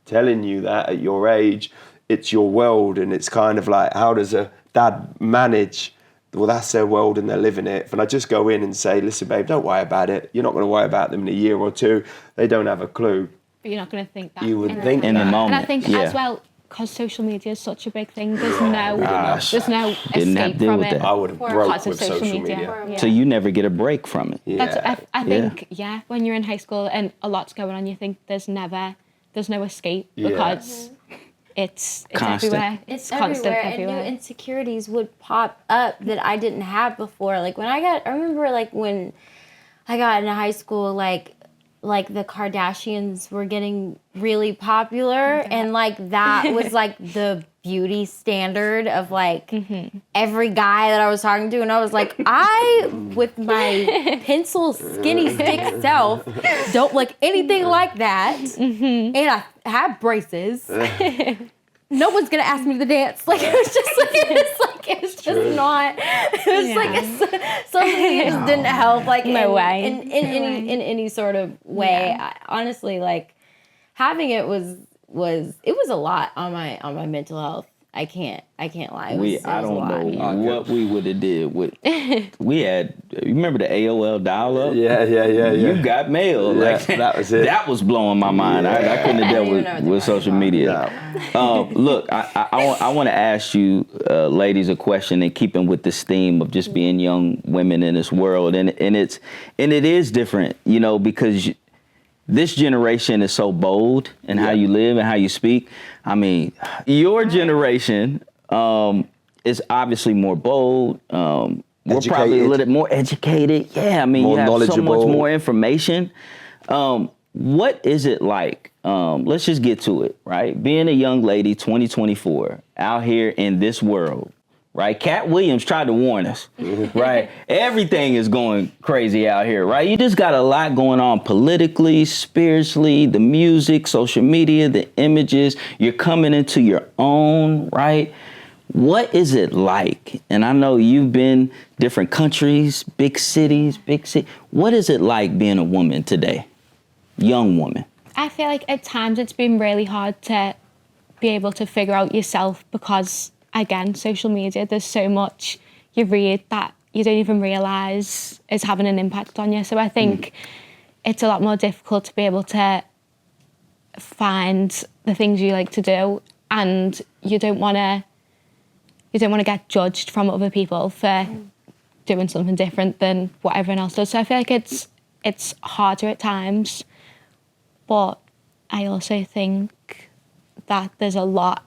telling you that at your age, it's your world, and it's kind of like, how does a dad manage? Well, that's their world and they're living it. And I just go in and say, listen, babe, don't worry about it. You're not going to worry about them in a year or two. They don't have a clue. But you're not going to think that. You would think in the moment. And I think as well, because social media is such a big thing, there's no escape from it. I would have broke with social media. So you never get a break from it. Yeah. I think, when you're in high school and a lot's going on, you think there's no escape, because it's everywhere. It's constant everywhere. And new insecurities would pop up that I didn't have before. Like I remember like when I got into high school, like the Kardashians were getting really popular, and like that was like the beauty standard of like every guy that I was talking to, and I was like, I with my pencil skinny stick self don't like anything like that, and I have braces. No one's gonna ask me to dance. Like it was just not. It was like something just didn't help. Like no way in any sort of way. Yeah. Honestly, like having it was a lot on my mental health. I can't lie. I don't know what we would have did with. We had. You remember the AOL dial-up? Yeah. You got mail. Yeah, like that was it. That was blowing my mind. I couldn't have dealt with social media. No. Look, I want to ask you, ladies, a question in keeping with this theme of just being young women in this world, and it is different, you know, because. This generation is so bold in how you live and how you speak. I mean, your generation is obviously more bold. we're probably a little more educated. Yeah, I mean, More you have so much knowledgeable. more information. What is it like? Let's just get to it, right? Being a young lady, 2024, out here in this world, right? Cat Williams tried to warn us, right? Everything is going crazy out here, right? You just got a lot going on politically, spiritually, the music, social media, the images. You're coming into your own, right? What is it like? And I know you've been different countries, big cities, What is it like being a woman today? Young woman. I feel like at times it's been really hard to be able to figure out yourself because, again, social media, there's so much you read that you don't even realise is having an impact on you. So I think it's a lot more difficult to be able to find the things you like to do, and you don't want to get judged from other people for doing something different than what everyone else does. So I feel like it's harder at times, but I also think that it's a lot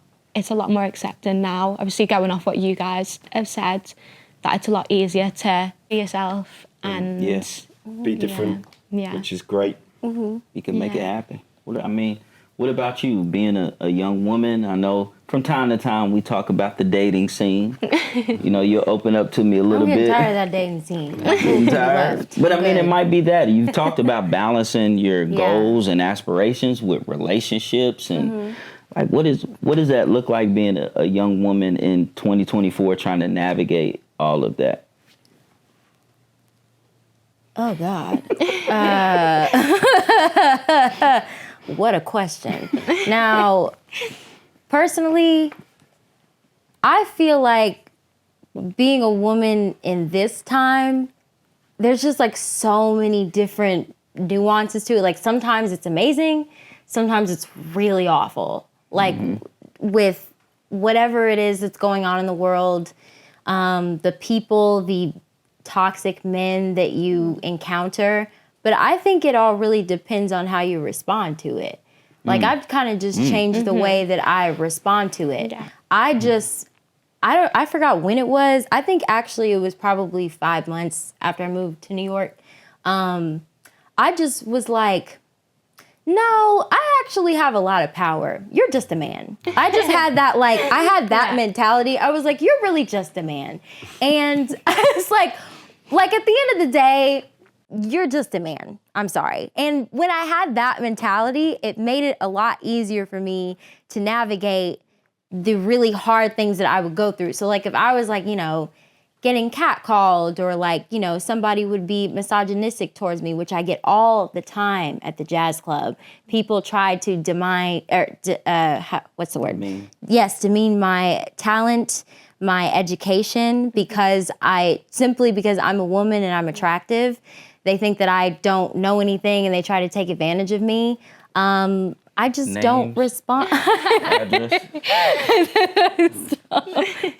more accepting now. Obviously, going off what you guys have said, that it's a lot easier to be yourself and be different, which is great. You can make it happen. What about you, being a young woman? I know from time to time we talk about the dating scene. You know, you'll open up to me a little I'm getting bit. tired of that dating scene. Getting tired. But I mean, it might be that. You've talked about balancing your goals and aspirations with relationships, and like, what does that look like being a young woman in 2024 trying to navigate all of that? Oh, God. What a question. Now, personally, I feel like being a woman in this time, there's just like so many different nuances to it. Like sometimes it's amazing, sometimes it's really awful. Like with whatever it is that's going on in the world, the people, the toxic men that you encounter. But I think it all really depends on how you respond to it. Like I've kind of just changed the way that I respond to it. Yeah. I forgot when it was. I think actually it was probably 5 months after I moved to New York. I just was like, no, I actually have a lot of power. You're just a man. I just had that, like, I had that mentality. I was like, you're really just a man. And I was like at the end of the day, you're just a man. I'm sorry. And when I had that mentality, it made it a lot easier for me to navigate the really hard things that I would go through. So like if I was like, you know, getting catcalled or like, you know, somebody would be misogynistic towards me, which I get all the time at the jazz club. People try to demean my talent, my education, because I'm a woman and I'm attractive. They think that I don't know anything and they try to take advantage of me. I just don't respond.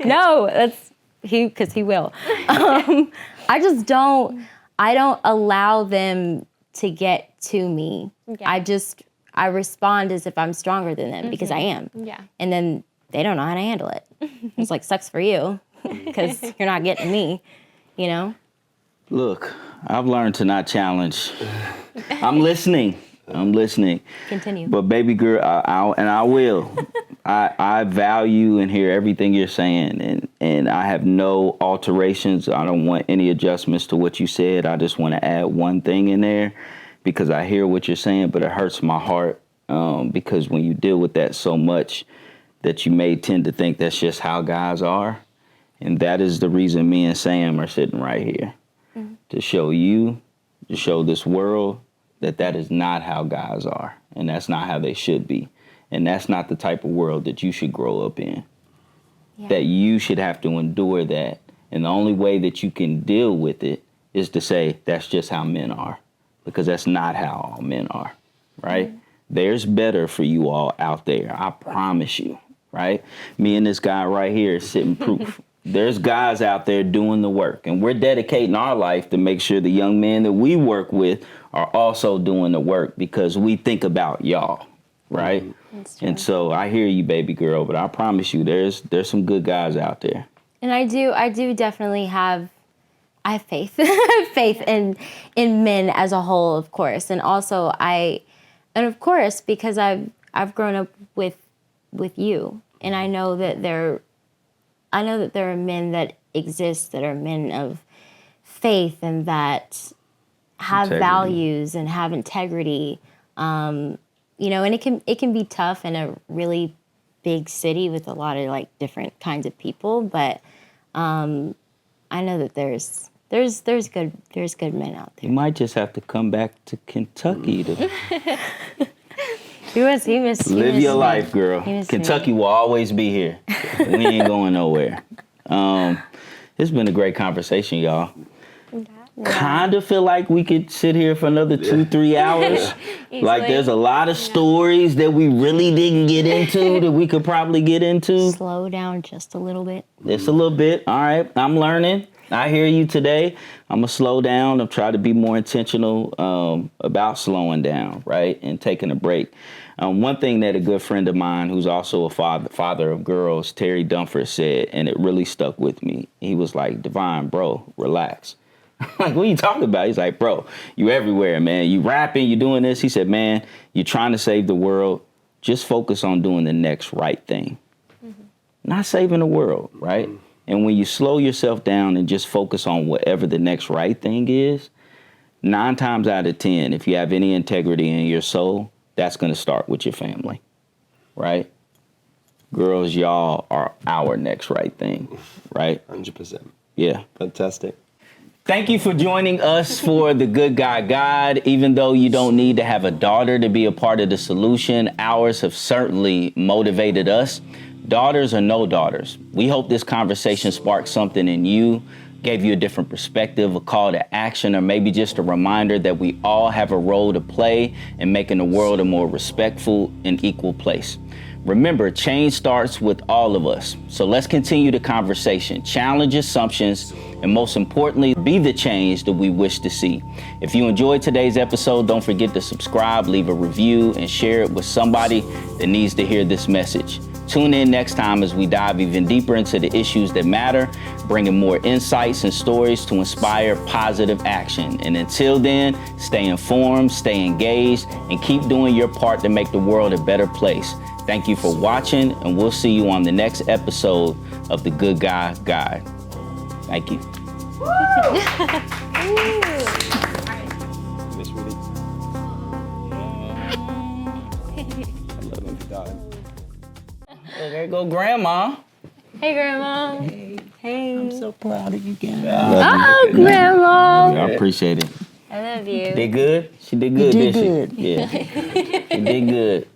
No, that's because he will. I don't allow them to get to me. Yeah. I respond as if I'm stronger than them because I am. Yeah. And then they don't know how to handle it. It's like, sucks for you because you're not getting me, you know? Look, I've learned to not challenge. I'm listening. Continue. But baby girl, I will. I value and hear everything you're saying, and I have no alterations. I don't want any adjustments to what you said. I just want to add one thing in there because I hear what you're saying, but it hurts my heart because when you deal with that so much that you may tend to think that's just how guys are, and that is the reason me and Sam are sitting right here. To show you, to show this world that is not how guys are, and that's not how they should be, and that's not the type of world that you should grow up in. Yeah. That you should have to endure that, and the only way that you can deal with it is to say that's just how men are, because that's not how all men are, right? There's better for you all out there, I promise you, right? Me and this guy right here is sitting proof. There's guys out there doing the work, and we're dedicating our life to make sure the young men that we work with are also doing the work because we think about y'all, right? And so I hear you, baby girl, but I promise you there's some good guys out there. And I do definitely have I have faith, faith in men as a whole, of course, and also and of course because I've grown up with you, and I know that there are men that exist that are men of faith and that have Integrity. values and have integrity. And it can be tough in a really big city with a lot of like different kinds of people, but I know that there's good men out there. You might just have to come back to Kentucky to He missed live your me. life, girl. He missed Kentucky me. will always be here. We ain't going nowhere. It's been a great conversation, y'all. Kind of feel like we could sit here for another 2-3 hours. Like there's a lot of stories that we really didn't get into that we could probably get into. Slow down just a little bit. Just a little bit. All right, I'm learning. I hear you today. I'm gonna slow down. I'm trying to be more intentional about slowing down, right, and taking a break. One thing that a good friend of mine, who's also a father of girls, Terry Dunford, said, and it really stuck with me. He was like, Devine, bro, relax. I'm like, what are you talking about? He's like, bro, you everywhere, man. You rapping, you doing this. He said, man, you're trying to save the world. Just focus on doing the next right thing. Mm-hmm. Not saving the world, right? Mm-hmm. And when you slow yourself down and just focus on whatever the next right thing is, 9 times out of 10, if you have any integrity in your soul, that's going to start with your family, right? Girls, y'all are our next right thing, right? 100%. Yeah. Fantastic. Thank you for joining us for The Good Guy Guide. Even though you don't need to have a daughter to be a part of the solution, ours have certainly motivated us. Daughters or no daughters, we hope this conversation sparked something in you, gave you a different perspective, a call to action, or maybe just a reminder that we all have a role to play in making the world a more respectful and equal place. Remember, change starts with all of us. So let's continue the conversation, challenge assumptions, and most importantly, be the change that we wish to see. If you enjoyed today's episode, don't forget to subscribe, leave a review, and share it with somebody that needs to hear this message. Tune in next time as we dive even deeper into the issues that matter, bringing more insights and stories to inspire positive action. And until then, stay informed, stay engaged, and keep doing your part to make the world a better place. Thank you for watching, and we'll see you on the next episode of The Good Guy Guide. Thank you. Miss Rudy. I love him, darling. Well, there go Grandma. Hey, Grandma. Hey. I'm so proud of you guys. Oh, Grandma. I appreciate it. I love you. Did good? She did good, didn't she? Yeah. She did good.